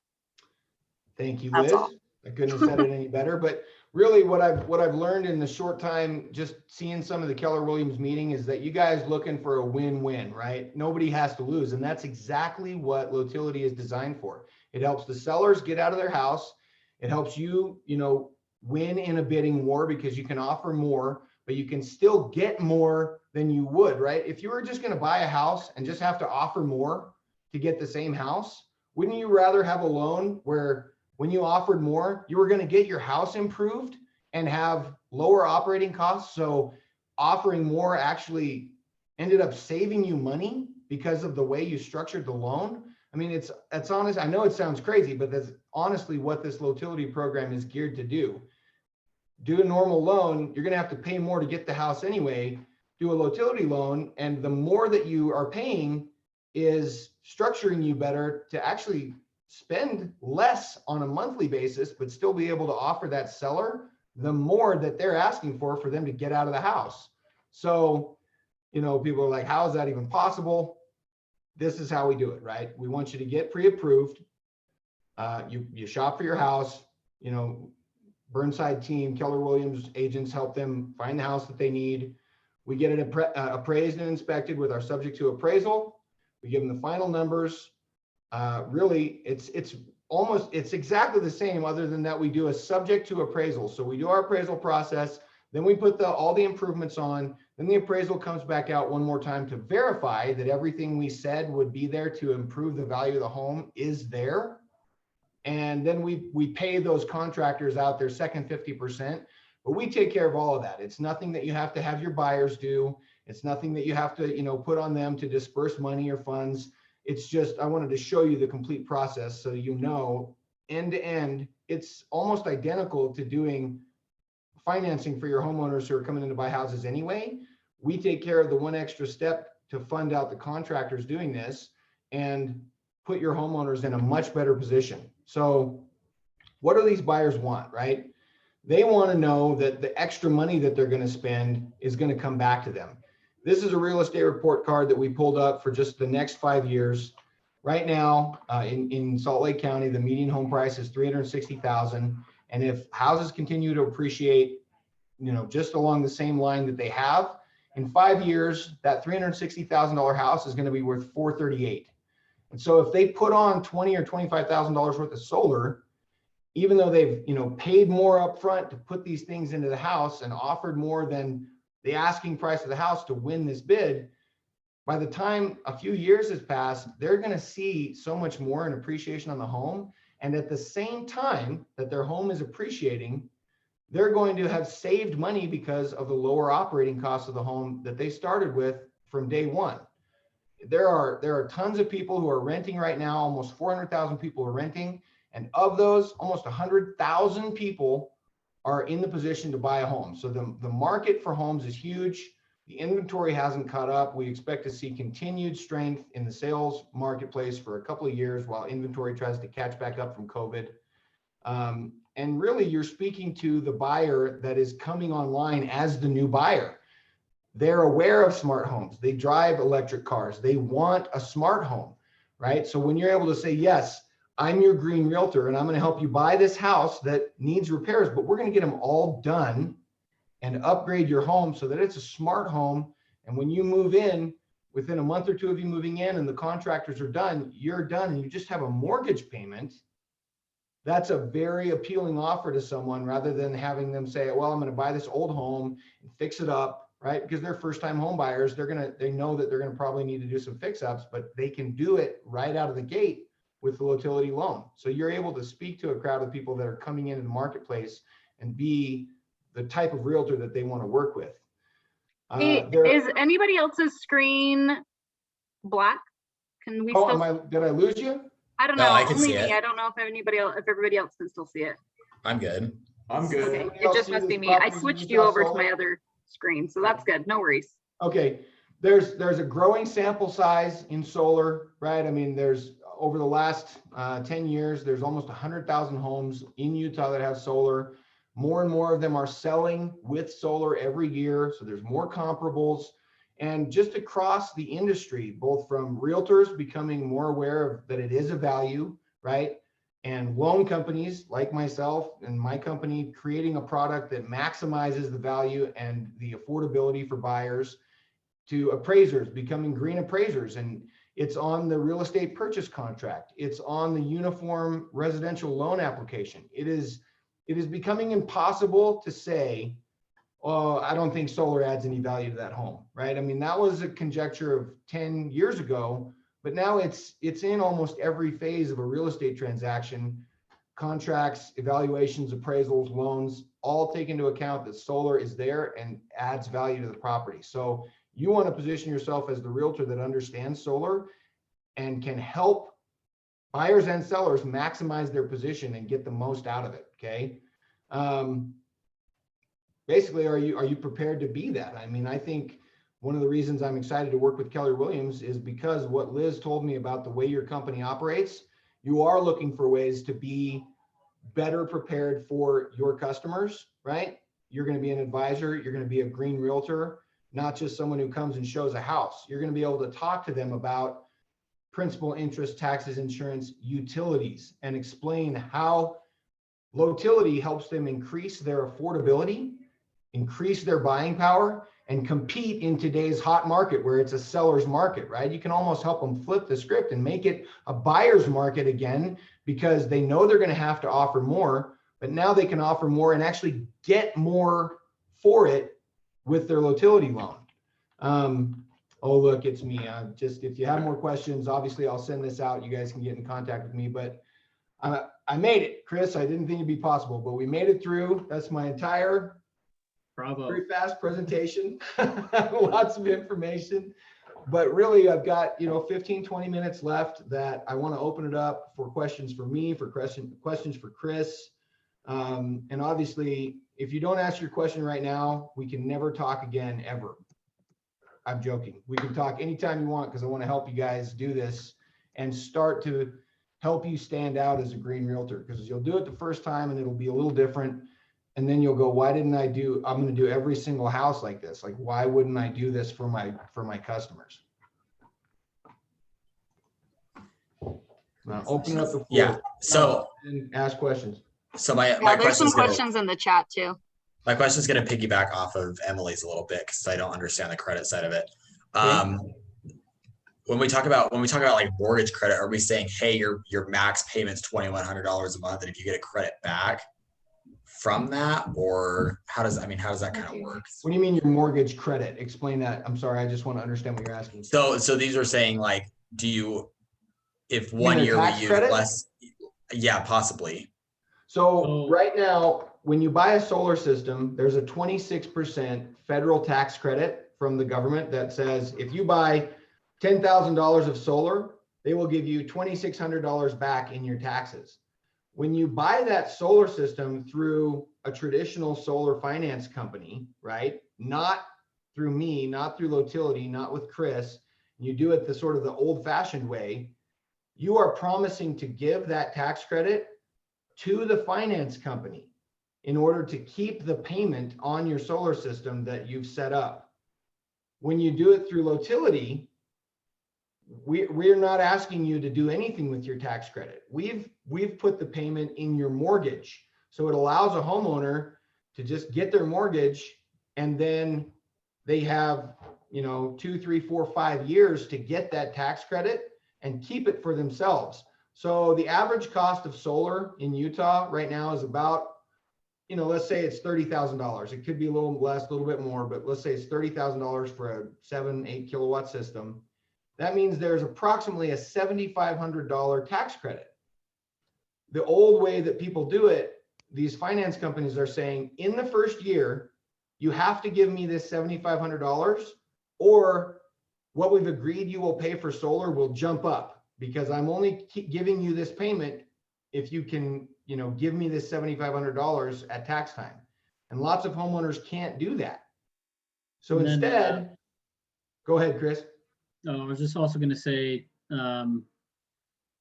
Thank you, That's Liz. all. I couldn't have said it any better. But really, what I've learned in the short time, just seeing some of the Keller Williams meeting, is that you guys looking for a win-win, right? Nobody has to lose, and that's exactly what Lotility is designed for. It helps the sellers get out of their house. It helps you, win in a bidding war because you can offer more, but you can still get more than you would, right? If you were just going to buy a house and just have to offer more to get the same house, wouldn't you rather have a loan where when you offered more, you were going to get your house improved and have lower operating costs? So offering more actually ended up saving you money because of the way you structured the loan. I mean, it's honest. I know it sounds crazy, but that's honestly what this Lotility program is geared to do. Do a normal loan, you're going to have to pay more to get the house anyway. Do a Lotility loan, and the more that you are paying is structuring you better to actually spend less on a monthly basis, but still be able to offer that seller the more that they're asking for them to get out of the house. So, people are like, how is that even possible? This is how we do it, right? We want you to get pre-approved. You shop for your house, Burnside team, Keller Williams agents help them find the house that they need. We get it appraised and inspected with our subject to appraisal. We give them the final numbers. Really, it's exactly the same, other than that we do a subject to appraisal. So we do our appraisal process, then we put all the improvements on, then the appraisal comes back out one more time to verify that everything we said would be there to improve the value of the home is there. And then we pay those contractors out their second 50%, but we take care of all of that. It's nothing that you have to have your buyers do. It's nothing that you have to, put on them to disperse money or funds. It's just, I wanted to show you the complete process so end to end, it's almost identical to doing financing for your homeowners who are coming in to buy houses anyway. We take care of the one extra step to fund out the contractors doing this and put your homeowners in a much better position. So what do these buyers want, right? They want to know that the extra money that they're going to spend is going to come back to them. This is a real estate report card that we pulled up for just the next 5 years. Right now, in Salt Lake County, the median home price is $360,000. And if houses continue to appreciate, just along the same line that they have, in 5 years, that $360,000 house is going to be worth $438,000. And so if they put on $20,000 or $25,000 worth of solar, even though they've, paid more upfront to put these things into the house and offered more than the asking price of the house to win this bid, by the time a few years has passed, they're going to see so much more in appreciation on the home. And at the same time that their home is appreciating, they're going to have saved money because of the lower operating costs of the home that they started with from day one. There are tons of people who are renting right now. Almost 400,000 people are renting. And of those, almost 100,000 people are in the position to buy a home. So the market for homes is huge. The inventory hasn't caught up. We expect to see continued strength in the sales marketplace for a couple of years while inventory tries to catch back up from COVID. And really, you're speaking to the buyer that is coming online as the new buyer. They're aware of smart homes. They drive electric cars. They want a smart home, right? So when you're able to say, yes, I'm your green realtor and I'm going to help you buy this house that needs repairs, but we're going to get them all done and upgrade your home so that it's a smart home. And when you move in, within a month or two of you moving in and the contractors are done, you're done and you just have a mortgage payment. That's a very appealing offer to someone rather than having them say, well, I'm going to buy this old home and fix it up, right? Because they're first-time home buyers. They know that they're going to probably need to do some fix-ups, but they can do it right out of the gate with the utility loan. So you're able to speak to a crowd of people that are coming into the marketplace and be the type of realtor that they want to work with. Is anybody else's screen black? Can we still? Did I lose you? I don't No, know. I can Only see me. it. I don't know if everybody else can still see it. I'm good. I'm good. Okay, Anybody it else just see must this be me. I property switched in you Utah over to Solar? my other screen, so that's good. No worries. Okay, there's a growing sample size in solar, right? I mean, there's over the last 10 years, there's almost 100,000 homes in Utah that have solar. More and more of them are selling with solar every year. So there's more comparables. And just across the industry, both from realtors becoming more aware of that it is a value, right? And loan companies like myself and my company creating a product that maximizes the value and the affordability for buyers, to appraisers becoming green appraisers. And it's on the real estate purchase contract. It's on the uniform residential loan application. It is becoming impossible to say, oh, I don't think solar adds any value to that home, right? I mean, that was a conjecture of 10 years ago, but now it's in almost every phase of a real estate transaction. Contracts, evaluations, appraisals, loans, all take into account that solar is there and adds value to the property. So you want to position yourself as the realtor that understands solar and can help buyers and sellers maximize their position and get the most out of it. Okay. Basically, are you prepared to be that? I mean, I think one of the reasons I'm excited to work with Keller Williams is because what Liz told me about the way your company operates. You are looking for ways to be better prepared for your customers, right? You're going to be an advisor. You're going to be a green realtor, not just someone who comes and shows a house. You're going to be able to talk to them about principal, interest, taxes, insurance, utilities, and explain how low-utility helps them increase their affordability, increase their buying power, and compete in today's hot market where it's a seller's market, right? You can almost help them flip the script and make it a buyer's market again, because they know they're going to have to offer more, but now they can offer more and actually get more for it with their low-utility loan. Oh, look, it's me. If you have more questions, obviously I'll send this out. You guys can get in contact with me, but I made it, Chris. I didn't think it'd be possible, but we made it through. That's my entire very fast presentation. Lots of information, but really I've got 15, 20 minutes left that I want to open it up for questions for me, for questions for Chris. And obviously, if you don't ask your question right now, we can never talk again, ever. I'm joking. We can talk anytime you want, because I want to help you guys do this and start to help you stand out as a green realtor, because you'll do it the first time and it'll be a little different. And then you'll go, why didn't I'm going to do every single house like this. Like, why wouldn't I do this for my customers? Now, open up the floor. Yeah. So and ask questions. So my there's some questions in the chat too. My question is going to piggyback off of Emily's a little bit, because I don't understand the credit side of it. When we talk about like mortgage credit, are we saying, hey, your max payment's $2,100 a month, and if you get a credit back from that, or how does that kind of work? What do you mean your mortgage credit? Explain that. I'm sorry, I just want to understand what you're asking. So these are saying, like, if 1 year we use less, yeah, possibly. So right now, when you buy a solar system, there's a 26% federal tax credit from the government that says if you buy $10,000 of solar, they will give you $2,600 back in your taxes. When you buy that solar system through a traditional solar finance company, right? Not through me, not through Lotility, not with Chris, you do it the sort of the old-fashioned way, you are promising to give that tax credit to the finance company in order to keep the payment on your solar system that you've set up. When you do it through Lotility, we're not asking you to do anything with your tax credit. We've put the payment in your mortgage. So it allows a homeowner to just get their mortgage, and then they have, 2, 3, 4, 5 years to get that tax credit and keep it for themselves. So the average cost of solar in Utah right now is about, let's say it's $30,000. It could be a little less, a little bit more, but let's say it's $30,000 for a 7-8 kilowatt system. That means there's approximately a $7,500 tax credit. The old way that people do it, these finance companies are saying, in the first year, you have to give me this $7,500, or what we've agreed you will pay for solar will jump up, because I'm only giving you this payment if you can, give me this $7,500 at tax time. And lots of homeowners can't do that. So And then, instead, go ahead, Chris. I was just also going to say,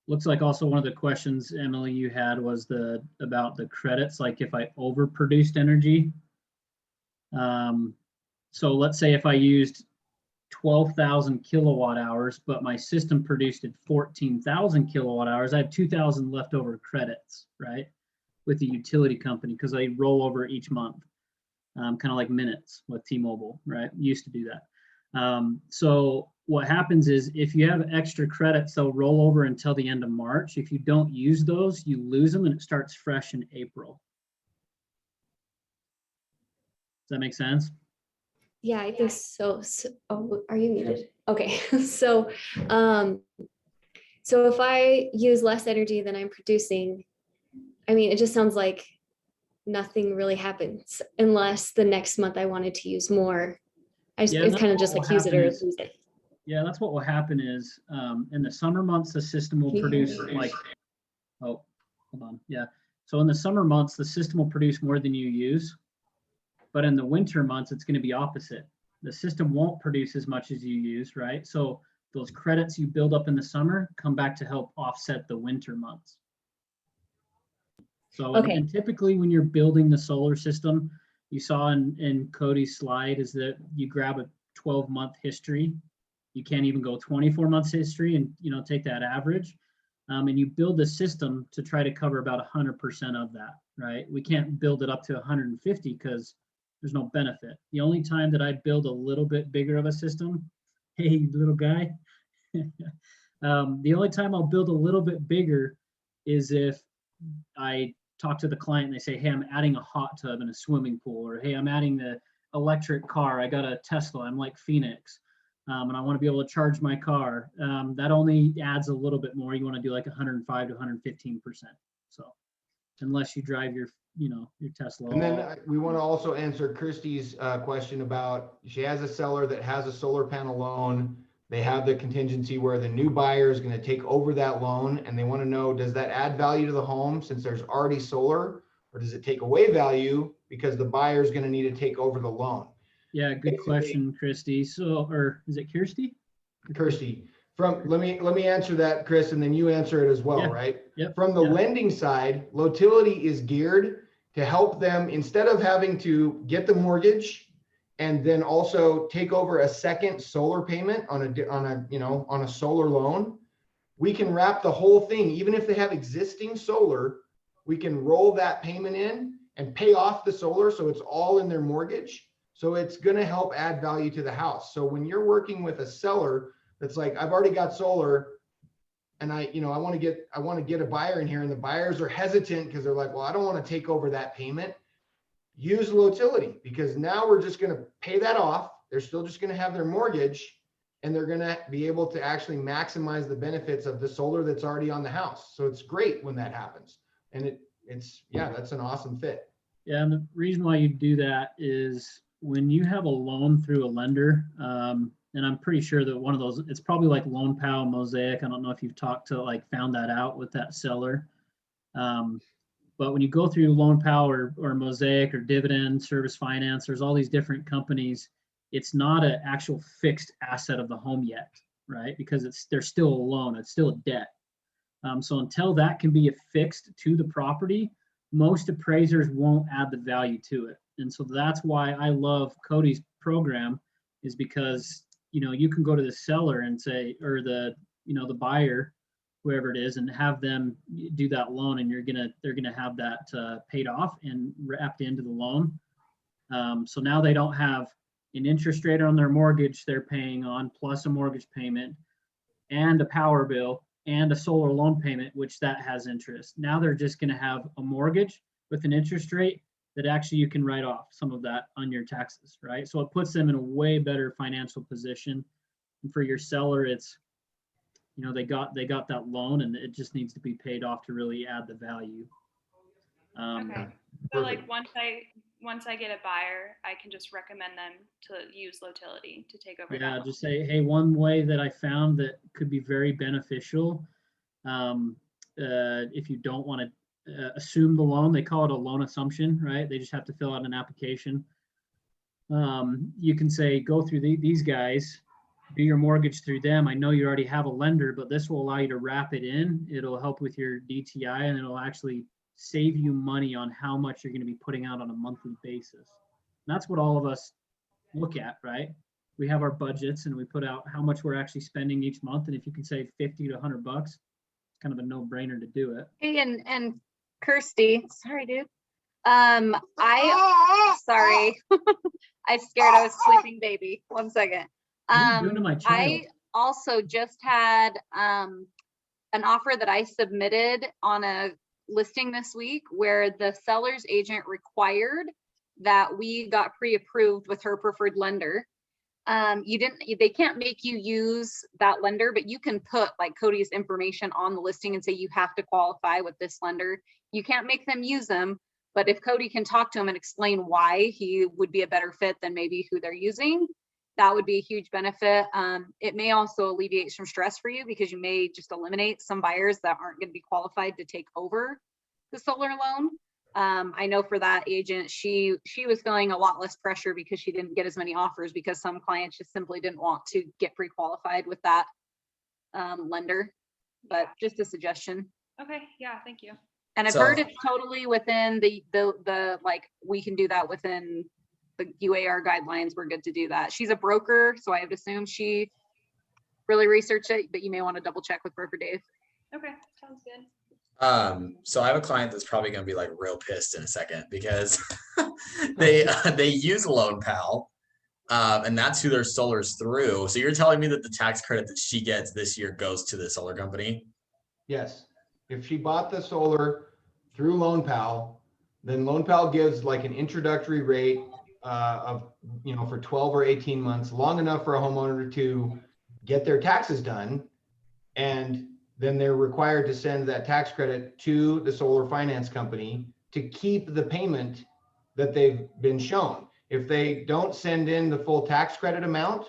looks like also one of the questions, Emily, you had was about the credits, like if I overproduced energy. So let's say if I used 12,000 kilowatt hours, but my system produced at 14,000 kilowatt hours, I have 2,000 leftover credits, right? With the utility company, because they roll over each month, kind of like minutes with T-Mobile, right? Used to do that. So what happens is if you have extra credits, they'll roll over until the end of March. If you don't use those, you lose them, and it starts fresh in April. Does that make sense? Yeah, I think so. Oh, are you muted? Okay. So if I use less energy than I'm producing, I mean, it just sounds like nothing really happens unless the next month I wanted to use more. It's kind of just like use it or lose it. Yeah, that's what will happen is in the summer months, the system will produce like, oh, hold on. Yeah. So in the summer months, the system will produce more than you use. But in the winter months, it's going to be opposite. The system won't produce as much as you use, right? So those credits you build up in the summer come back to help offset the winter months. So and typically when you're building the solar system, you saw in Cody's slide is that you grab a 12-month history. You can't even go 24 months history and take that average. And you build the system to try to cover about 100% of that, right? We can't build it up to 150 because there's no benefit. The only time that I build a little bit bigger of a system, hey, little guy, the only time I'll build a little bit bigger is if I talk to the client and they say, hey, I'm adding a hot tub and a swimming pool, or hey, I'm adding the electric car. I got a Tesla. I'm like Phoenix. And I want to be able to charge my car. That only adds a little bit more. You want to do like 105 to 115%. So unless you drive your Tesla. And then we want to also answer Christy's question about, she has a seller that has a solar panel loan. They have the contingency where the new buyer is going to take over that loan, and they want to know, does that add value to the home since there's already solar, or does it take away value because the buyer is going to need to take over the loan? Yeah, good question, Christy. So, or is it Kirsty? Kirsty, let me answer that, Chris, and then you answer it as well, right? Yep. From the lending side, Lotility is geared to help them, instead of having to get the mortgage and then also take over a second solar payment on a solar loan. We can wrap the whole thing, even if they have existing solar, we can roll that payment in and pay off the solar, so it's all in their mortgage. So it's going to help add value to the house. So when you're working with a seller that's like, I've already got solar, and I want to get a buyer in here, and the buyers are hesitant because they're like, well, I don't want to take over that payment. Use Lotility, because now we're just going to pay that off. They're still just going to have their mortgage, and they're going to be able to actually maximize the benefits of the solar that's already on the house. So it's great when that happens. And that's an awesome fit. Yeah, and the reason why you do that is when you have a loan through a lender, and I'm pretty sure that one of those, it's probably like Loan Pal, Mosaic. I don't know if you've talked to found that out with that seller. But when you go through Loan Pal or Mosaic or Dividend, Service Finance, there's all these different companies. It's not an actual fixed asset of the home yet, right? Because there's still a loan, it's still a debt. So until that can be affixed to the property, most appraisers won't add the value to it. And so that's why I love Cody's program, is because, you can go to the seller and say, or the buyer, whoever it is, and have them do that loan, and they're gonna have that paid off and wrapped into the loan. So now they don't have an interest rate on their mortgage they're paying on, plus a mortgage payment and a power bill and a solar loan payment, which that has interest. Now they're just gonna have a mortgage with an interest rate that actually you can write off some of that on your taxes, right? So it puts them in a way better financial position. And for your seller, it's, they got that loan, and it just needs to be paid off to really add the value. Okay. So like once I get a buyer, I can just recommend them to use Lotility to take over. Yeah, just say, hey, one way that I found that could be very beneficial, if you don't want to assume the loan, they call it a loan assumption, right? They just have to fill out an application. You can say, go through these guys, do your mortgage through them. I know you already have a lender, but this will allow you to wrap it in. It'll help with your DTI, and it'll actually save you money on how much you're going to be putting out on a monthly basis. And that's what all of us look at, right? We have our budgets and we put out how much we're actually spending each month. And if you can save 50 to 100 bucks, it's kind of a no-brainer to do it. Hey, and Kirsty, sorry, dude. Sorry. I scared I was sleeping baby. 1 second. What are you doing to my child? I also just had an offer that I submitted on a listing this week where the seller's agent required that we got pre-approved with her preferred lender. They can't make you use that lender, but you can put like Cody's information on the listing and say you have to qualify with this lender. You can't make them use them, but if Cody can talk to him and explain why he would be a better fit than maybe who they're using, that would be a huge benefit. It may also alleviate some stress for you because you may just eliminate some buyers that aren't going to be qualified to take over the solar loan. I know for that agent, she was feeling a lot less pressure because she didn't get as many offers because some clients just simply didn't want to get pre-qualified with that lender. But just a suggestion. Okay, yeah, thank you. And I've heard it's totally within the like, we can do that within the UAR guidelines. We're good to do that. She's a broker, so I would assume she really researched it, but you may want to double check with broker Dave. Okay, sounds good. So I have a client that's probably going to be like real pissed in a second because they use Loan Pal, and that's who their solar's through. So you're telling me that the tax credit that she gets this year goes to the solar company? Yes. If she bought the solar through Loan Pal, then Loan Pal gives like an introductory rate of, for 12 or 18 months, long enough for a homeowner to get their taxes done. And then they're required to send that tax credit to the solar finance company to keep the payment that they've been shown. If they don't send in the full tax credit amount,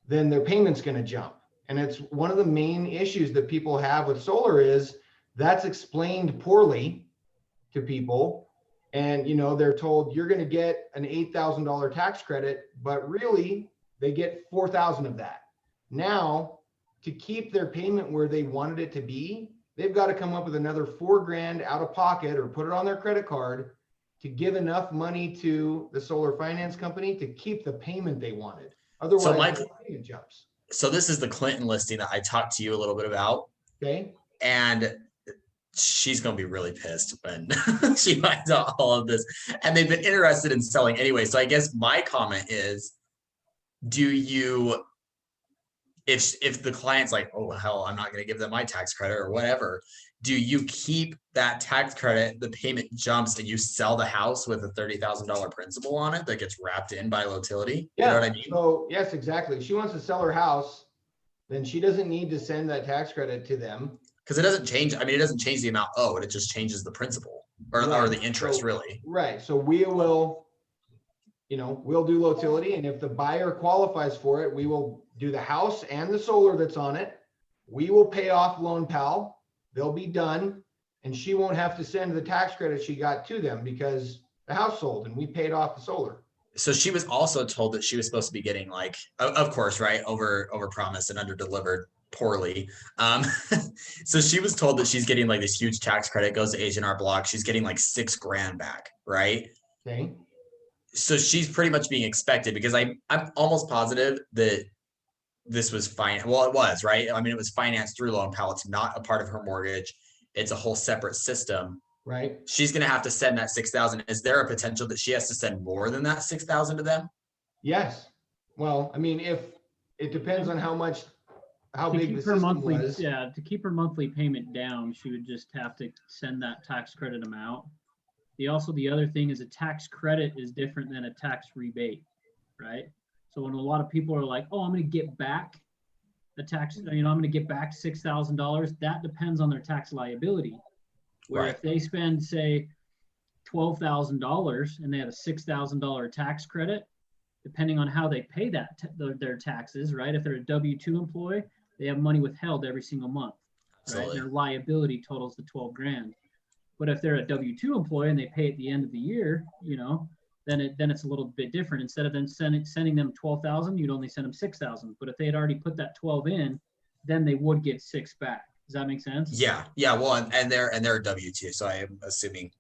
then their payment's going to jump. And it's one of the main issues that people have with solar is that's explained poorly to people. And, they're told you're going to get an $8,000 tax credit, but really they get 4,000 of that. Now, to keep their payment where they wanted it to be, they've got to come up with another $4,000 out of pocket or put it on their credit card to give enough money to the solar finance company to keep the payment they wanted. Otherwise, the payment jumps. So this is the Clinton listing that I talked to you a little bit about. Okay. And she's going to be really pissed when she finds out all of this. And they've been interested in selling anyway. So I guess my comment is, if the client's like, oh, hell, I'm not going to give them my tax credit or whatever, do you keep that tax credit, the payment jumps, and you sell the house with a $30,000 principal on it that gets wrapped in by Lotility? Yeah. You know what I mean? So yes, exactly. If she wants to sell her house, then she doesn't need to send that tax credit to them. Because it doesn't change. I mean, it doesn't change the amount owed. It just changes the principal. or Right. the interest So- really. Right, so we will, we'll do Lotility, and if the buyer qualifies for it, we will do the house and the solar that's on it. We will pay off Loan Pal, they'll be done, and she won't have to send the tax credit she got to them because the house sold and we paid off the solar. So she was also told that she was supposed to be getting like, of course, right, over promised and under delivered poorly. So she was told that she's getting like this huge tax credit, goes to H&R Block, she's getting like $6,000 back, right? Okay, So she's pretty much being expected, because I'm almost positive that this was fine. Well, it was, right? I mean, it was financed through Loan Pal. It's not a part of her mortgage. It's a whole separate system. right? She's going to have to send that 6,000. Is there a potential that she has to send more than that 6,000 to them? Yes. Well, I mean, if it depends on how To big the keep her system monthly, was. to keep her monthly payment down, she would just have to send that tax credit amount. The other thing is a tax credit is different than a tax rebate, right? So when a lot of people are like, oh, I'm gonna get back the tax, I'm gonna get back $6,000, that depends on their tax liability. Where Right. if they spend, say, $12,000 and they have a $6,000 tax credit, depending on how they pay their taxes, right? If they're a W-2 employee, they have money withheld every single month, right? Absolutely. Their liability totals the $12,000. But if they're a W-2 employee and they pay at the end of the year, then it's a little bit different. Instead of then sending them 12,000, you'd only send them 6,000. But if they had already put that 12 in, then they would get 6 back. Does that make sense? Yeah. Well, and they're a W-2, so I am assuming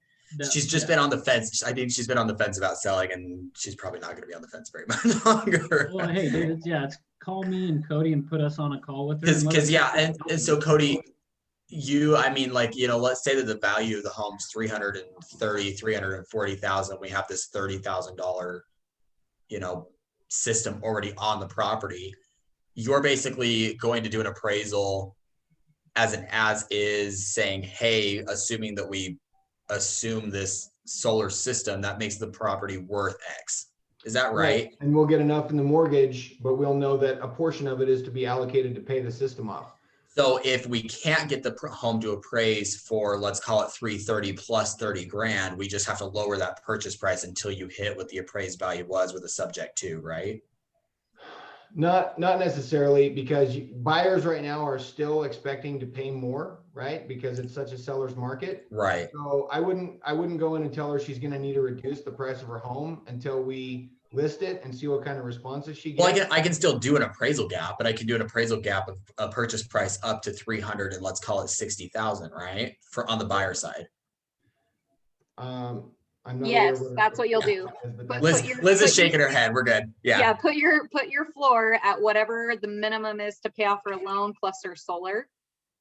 she's just yeah. been on the fence. I think she's been on the fence about selling, and she's probably not going to be on the fence very much longer. Well, hey, dude, it's call me and Cody and put us on a call with her. Because and so Cody, let's say that the value of the home's 340,000. We have this $30,000, system already on the property. You're basically going to do an appraisal as is, saying, hey, assuming that we assume this solar system, that makes the property worth X. Is that right? And we'll get enough in the mortgage, but we'll know that a portion of it is to be allocated to pay the system off. So if we can't get the home to appraise for, let's call it 330 plus $30,000, we just have to lower that purchase price until you hit what the appraised value was with a subject to, right? Not necessarily, because buyers right now are still expecting to pay more, right? Because it's such a seller's market. Right. So I wouldn't go in and tell her she's going to need to reduce the price of her home until we list it and see what kind of responses she gets. Well, I can still do an appraisal gap, but I can do an appraisal gap of a purchase price up to 300 and let's call it 60,000, right? On the buyer side. I'm not Yes, aware that's what you'll do. Liz is shaking her head. We're good. Yeah. Put your floor at whatever the minimum is to pay off her loan plus her solar.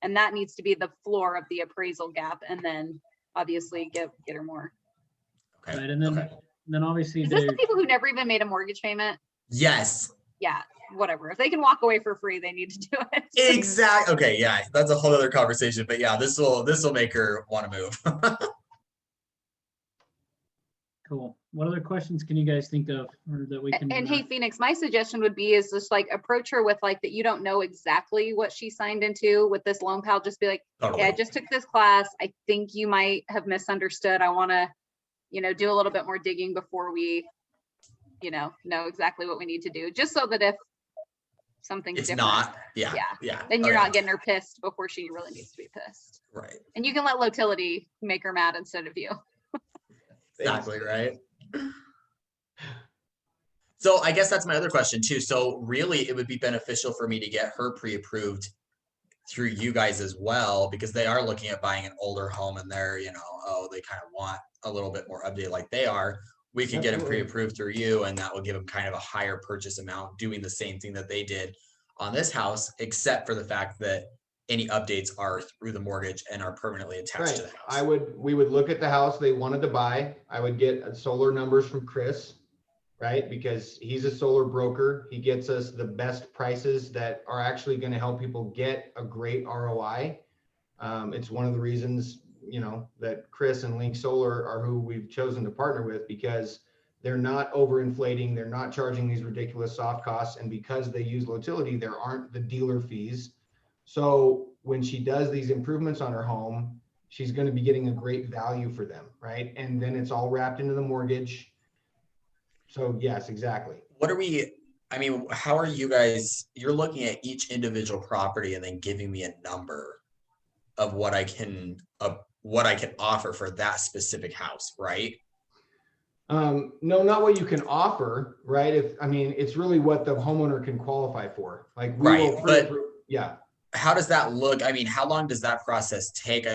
And that needs to be the floor of the appraisal gap, and then obviously get her more. Okay. Right, and then obviously Is this the people who never even made a mortgage payment? Yes. Yeah, whatever. If they can walk away for free, they need to do it. Exactly. Okay. Yeah. That's a whole other conversation, but yeah, this will make her want to move. Cool. What other questions can you guys think of, or that we can? And hey, Phoenix, my suggestion would be is just like approach her with like that you don't know exactly what she signed into with this loan pal. Just be like, Totally. hey, I just took this class. I think you might have misunderstood. I want to, do a little bit more digging before we, know exactly what we need to do. Just so that if something's It's different, not. Yeah. Yeah. then Oh, you're yeah. not getting her pissed before she really needs to be pissed. Right. And you can let Lotility make her mad instead of you. Exactly, right? So I guess that's my other question too. So really it would be beneficial for me to get her pre-approved through you guys as well, because they are looking at buying an older home and they're, they kind of want a little bit more updated like they are. We could get them pre-approved through you, and that will give them kind of a higher purchase amount, doing the same thing that they did on this house, except for the fact that any updates are through the mortgage and are permanently attached to the house. We would look at the house they wanted to buy. I would get solar numbers from Chris, right? Because he's a solar broker. He gets us the best prices that are actually going to help people get a great ROI. It's one of the reasons, that Chris and Link Solar are who we've chosen to partner with, because they're not overinflating. They're not charging these ridiculous soft costs. And because they use Lotility, there aren't the dealer fees. So when she does these improvements on her home, she's going to be getting a great value for them, right? And then it's all wrapped into the mortgage. So yes, exactly. How are you guys, you're looking at each individual property and then giving me a number of what I can offer for that specific house, right? No, not what you can offer, right? It's really what the homeowner can qualify for. Like we Right, will but yeah. How does that look? I mean, how long does that process take?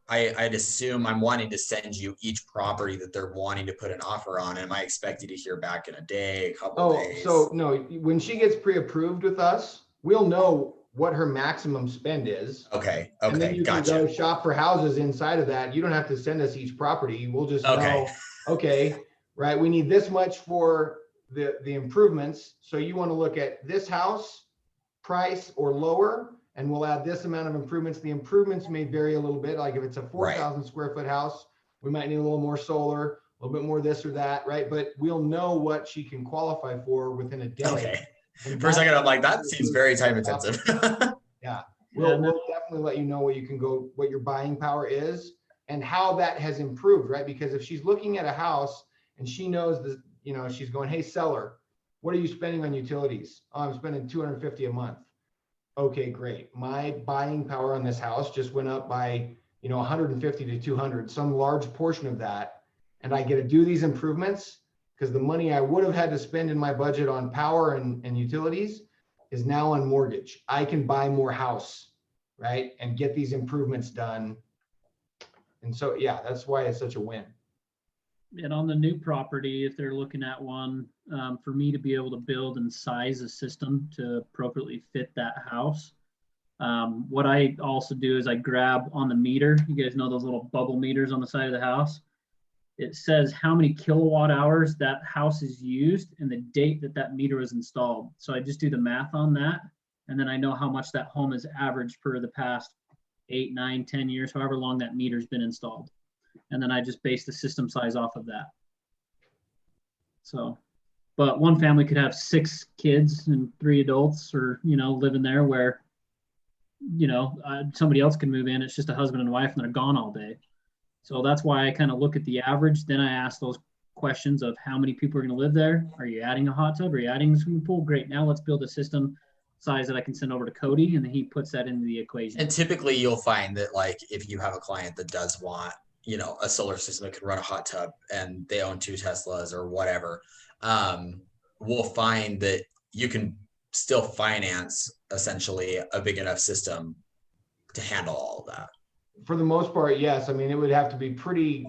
I'd assume I'm wanting to send you each property that they're wanting to put an offer on. Am I expected to hear back in a day, a couple days? So no, when she gets pre-approved with us, we'll know what her maximum spend is. Okay. And then you Gotcha. can go shop for houses inside of that. You don't have to send us each property. We'll just know, okay, right, we need this much for the improvements. So you want to look at this house price or lower, and we'll add this amount of improvements. The improvements may vary a little bit. Like if it's a 4,000 square foot house, we might need a little more solar, a little bit more this or that, right? But we'll know what she can qualify for within a day. Okay. For a second, I'm like, that seems very time intensive. Yeah. We'll definitely let you know what your buying power is and how that has improved, right? Because if she's looking at a house and she knows that, she's going, hey, seller, what are you spending on utilities? Oh, I'm spending $250 a month. Okay, great. My buying power on this house just went up by, 150 to 200, some large portion of that. And I get to do these improvements because the money I would have had to spend in my budget on power and utilities is now on mortgage. I can buy more house, right? And get these improvements done. And so, yeah, that's why it's such a win. And on the new property, if they're looking at one, for me to be able to build and size a system to appropriately fit that house, what I also do is I grab on the meter. You guys know those little bubble meters on the side of the house? It says how many kilowatt hours that house is used and the date that meter was installed. So I just do the math on that. And then I know how much that home has averaged for the past 8, 9, 10 years, however long that meter's been installed. And then I just base the system size off of that. So, but one family could have 6 kids and 3 adults or, living there where, somebody else can move in. It's just a husband and wife and they're gone all day. So that's why I kind of look at the average. Then I ask those questions of how many people are going to live there. Are you adding a hot tub? Are you adding a swimming pool? Great. Now let's build a system size that I can send over to Cody, and then he puts that into the equation. And typically you'll find that, like, if you have a client that does want, a solar system that can run a hot tub and they own 2 Teslas or whatever, we'll find that you can still finance essentially a big enough system to handle all of that. For the most part, yes. It would have to be pretty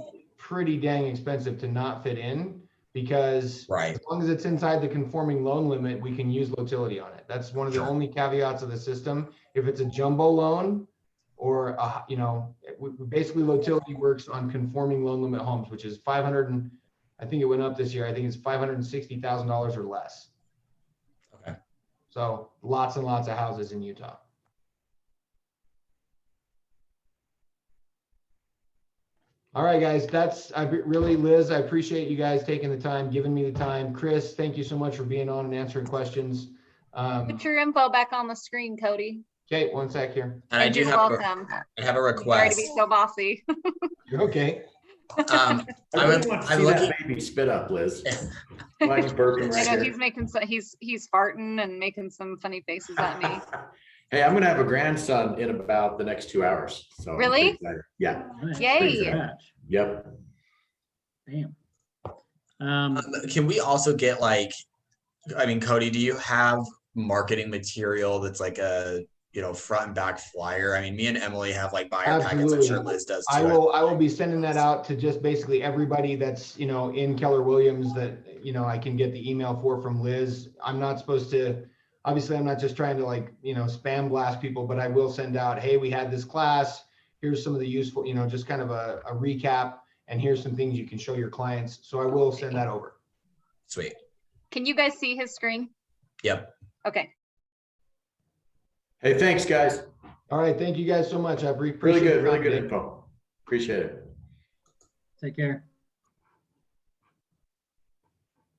dang expensive to not fit in, because as long as it's inside the conforming loan limit, we can use Lotility on it. That's one of the only caveats of the system. If it's a jumbo loan or, basically Lotility works on conforming loan limit homes, which is 500, and I think it went up this year. I think it's $560,000 or less. Okay. So lots and lots of houses in Utah. All right, guys, Liz, I appreciate you guys taking the time, giving me the time. Chris, thank you so much for being on and answering questions. Put your info back on the screen, Cody. Okay, one sec here. And I do have a request. Sorry to be so bossy. You're okay. I really want to see that baby spit up, Liz. Mine's burping right I know here. he's making he's farting and making some funny faces at me. Hey, I'm gonna have a grandson in about the next 2 hours. So really? Yeah. Yay. Yep. Damn. Can we also get Cody, do you have marketing material that's like a front and back flyer? Me and Emily have buyer packets. I'm sure Liz does too. I will be sending that out to just basically everybody that's in Keller Williams that I can get the email from Liz. I'm not supposed to. Obviously, I'm not just trying to spam blast people, but I will send out, hey, we had this class. Here's some of the useful, just kind of a recap, and here's some things you can show your clients. So I will send that over. Sweet. Can you guys see his screen? Yep. Okay. Hey, thanks, guys. All right. Thank you guys so much. I appreciate it. Really good info. Appreciate it. Take care.